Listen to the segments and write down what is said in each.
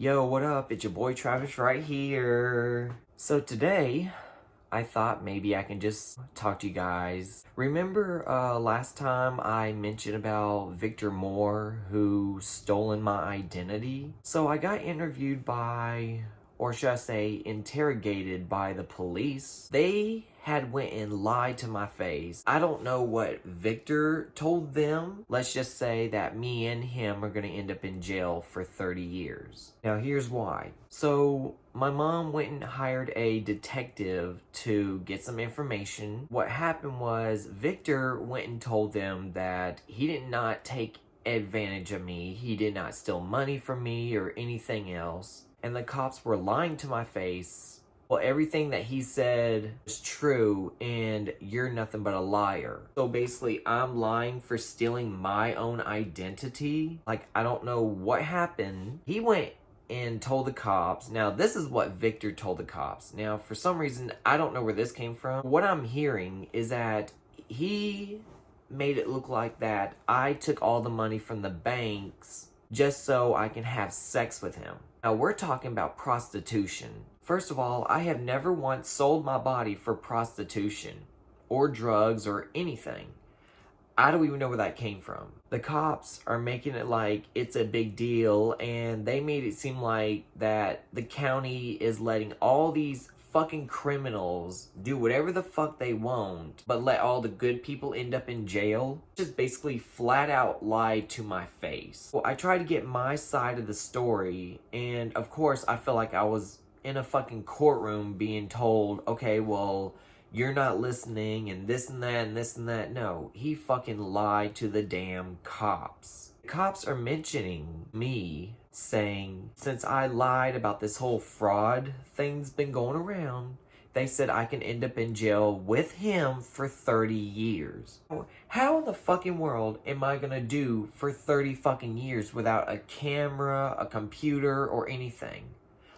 Yo, what up? It's your boy Travis right here. So today, I thought maybe I can just talk to you guys. Remember last time I mentioned about Victor Moore who stolen my identity? So I got interviewed by, or should I say interrogated by the police. They had went and lied to my face. I don't know what Victor told them. Let's just say that me and him are gonna end up in jail for 30 years. Now here's why. So my mom went and hired a detective to get some information. What happened was Victor went and told them that he did not take advantage of me. He did not steal money from me or anything else. And the cops were lying to my face. Well, everything that he said is true, and you're nothing but a liar. So basically, I'm lying for stealing my own identity. Like, I don't know what happened. He went and told the cops. Now, this is what Victor told the cops. Now, for some reason, I don't know where this came from. What I'm hearing is that he made it look like that I took all the money from the banks just so I can have sex with him. Now, we're talking about prostitution. First of all, I have never once sold my body for prostitution or drugs or anything. I don't even know where that came from. The cops are making it like it's a big deal, and they made it seem like that the county is letting all these fucking criminals do whatever the fuck they want, but let all the good people end up in jail. Just basically flat out lied to my face. Well, I tried to get my side of the story, and of course I felt like I was in a fucking courtroom being told, okay, well, you're not listening and this and that and this and that. No, he fucking lied to the damn cops. The cops are mentioning me, saying since I lied about this whole fraud thing's been going around, they said I can end up in jail with him for 30 years. How in the fucking world am I gonna do for 30 fucking years without a camera, a computer, or anything?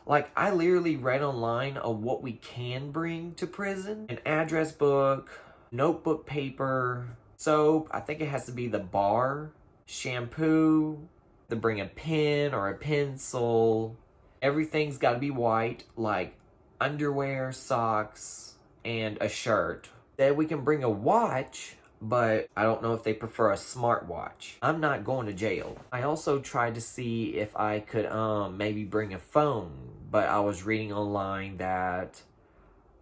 Like, I literally read online of what we can bring to prison. An address book, notebook paper, soap, I think it has to be the bar, shampoo, to bring a pen or a pencil. Everything's gotta be white, like underwear, socks, and a shirt. Then we can bring a watch, but I don't know if they prefer a smartwatch. I'm not going to jail. I also tried to see if I could maybe bring a phone, but I was reading online that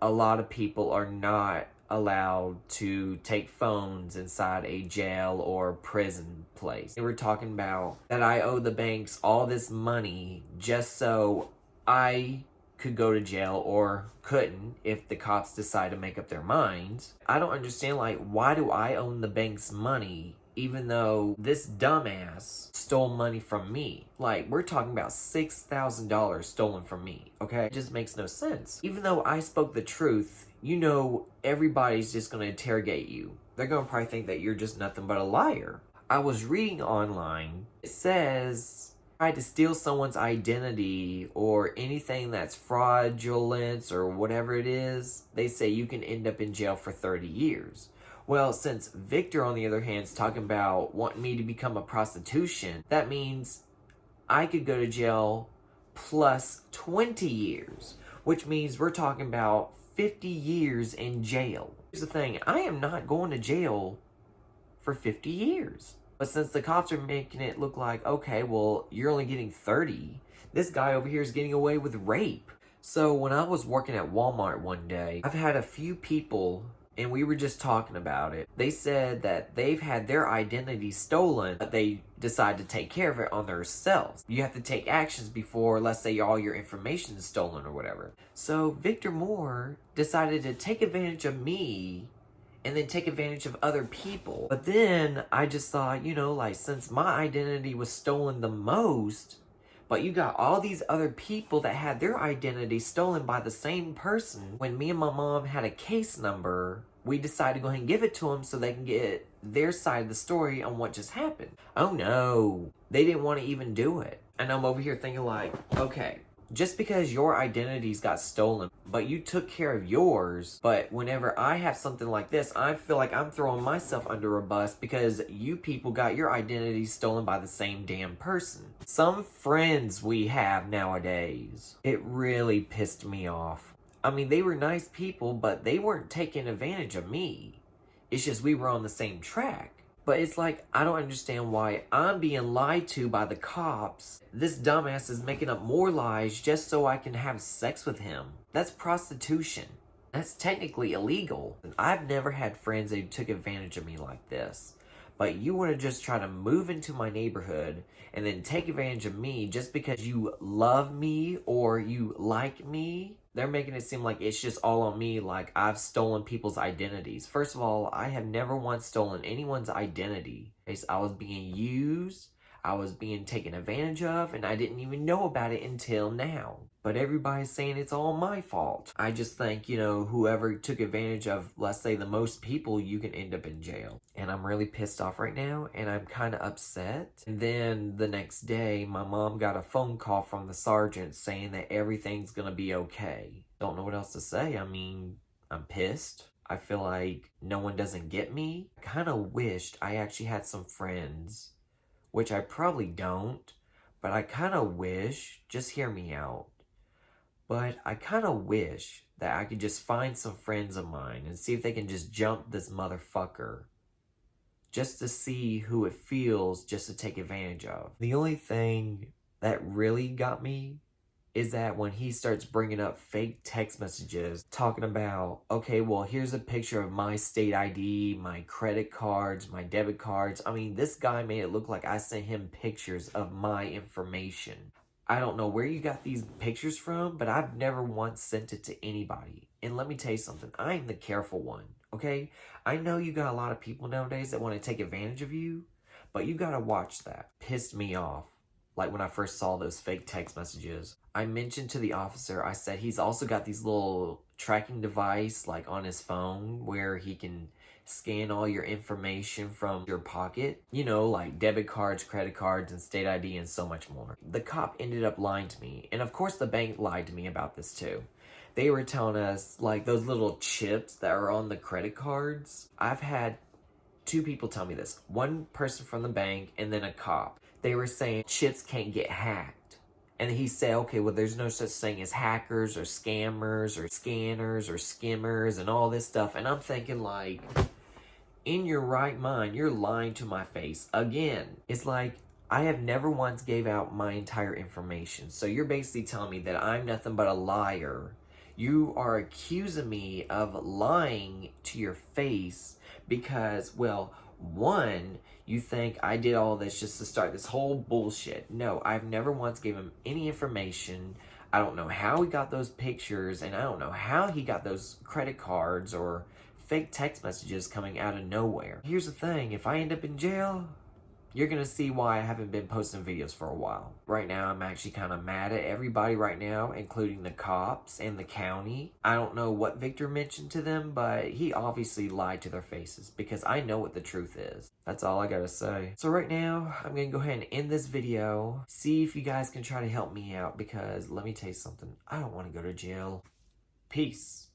a lot of people are not allowed to take phones inside a jail or prison place. They were talking about that I owe the banks all this money just so I could go to jail or couldn't if the cops decide to make up their minds. I don't understand, like, why do I own the bank's money even though this dumbass stole money from me? Like, we're talking about $6,000 stolen from me, okay? It just makes no sense. Even though I spoke the truth, you know, everybody's just gonna interrogate you. They're gonna probably think that you're just nothing but a liar. I was reading online, it says tried to steal someone's identity or anything that's fraudulent or whatever it is, they say you can end up in jail for 30 years. Well, since Victor, on the other hand, is talking about wanting me to become a prostitution, that means I could go to jail plus 20 years, which means we're talking about 50 years in jail. Here's the thing, I am not going to jail for 50 years. But since the cops are making it look like, okay, well, you're only getting 30, this guy over here is getting away with rape. So when I was working at Walmart one day, I've had a few people, and we were just talking about it. They said that they've had their identity stolen, but they decide to take care of it on themselves. You have to take actions before, let's say, all your information is stolen or whatever. So Victor Moore decided to take advantage of me and then take advantage of other people. But then I just thought, you know, like, since my identity was stolen the most, but you got all these other people that had their identity stolen by the same person, when me and my mom had a case number, we decided to go ahead and give it to them so they can get their side of the story on what just happened. Oh no, they didn't want to even do it. And I'm over here thinking like, okay, Just because your identities got stolen, but you took care of yours, but whenever I have something like this, I feel like I'm throwing myself under a bus because you people got your identities stolen by the same damn person. Some friends we have nowadays, it really pissed me off. I mean, they were nice people, but they weren't taking advantage of me. It's just we were on the same track. But it's like, I don't understand why I'm being lied to by the cops. This dumbass is making up more lies just so I can have sex with him. That's prostitution. That's technically illegal. And I've never had friends that took advantage of me like this. But you want to just try to move into my neighborhood and then take advantage of me just because you love me or you like me? They're making it seem like it's just all on me, like I've stolen people's identities. First of all, I have never once stolen anyone's identity. I was being used, I was being taken advantage of, and I didn't even know about it until now. But everybody's saying it's all my fault. I just think, whoever took advantage of, let's say, the most people, you can end up in jail. And I'm really pissed off right now, and I'm kind of upset. And then the next day, my mom got a phone call from the sergeant saying that everything's gonna be okay. Don't know what else to say. I mean, I'm pissed. I feel like no one doesn't get me. I kind of wished I actually had some friends, which I probably don't, but I kind of wish, just hear me out, but I kind of wish that I could just find some friends of mine and see if they can just jump this motherfucker. Just to see who it feels just to take advantage of. The only thing that really got me is that when he starts bringing up fake text messages talking about, okay, well, here's a picture of my state ID, my credit cards, my debit cards. I mean, this guy made it look like I sent him pictures of my information. I don't know where you got these pictures from, but I've never once sent it to anybody. And let me tell you something, I am the careful one, okay? I know you got a lot of people nowadays that want to take advantage of you, but you gotta watch that. Pissed me off. Like when I first saw those fake text messages. I mentioned to the officer, I said he's also got these little tracking device like on his phone where he can scan all your information from your pocket. Like debit cards, credit cards, and state ID and so much more. The cop ended up lying to me. And of course the bank lied to me about this too. They were telling us like those little chips that are on the credit cards. I've had two people tell me this. One person from the bank and then a cop. They were saying chips can't get hacked. And he said, okay, well, there's no such thing as hackers or scammers or scanners or skimmers and all this stuff. And I'm thinking like, in your right mind, you're lying to my face. Again, it's like, I have never once gave out my entire information. So you're basically telling me that I'm nothing but a liar. You are accusing me of lying to your face because, well, one, you think I did all this just to start this whole bullshit. No, I've never once gave him any information. I don't know how he got those pictures, and I don't know how he got those credit cards or fake text messages coming out of nowhere. Here's the thing, if I end up in jail, you're gonna see why I haven't been posting videos for a while. Right now, I'm actually kind of mad at everybody right now, including the cops and the county. I don't know what Victor mentioned to them, but he obviously lied to their faces because I know what the truth is. That's all I gotta say. So right now, I'm gonna go ahead and end this video. See if you guys can try to help me out because let me tell you something. I don't want to go to jail. Peace.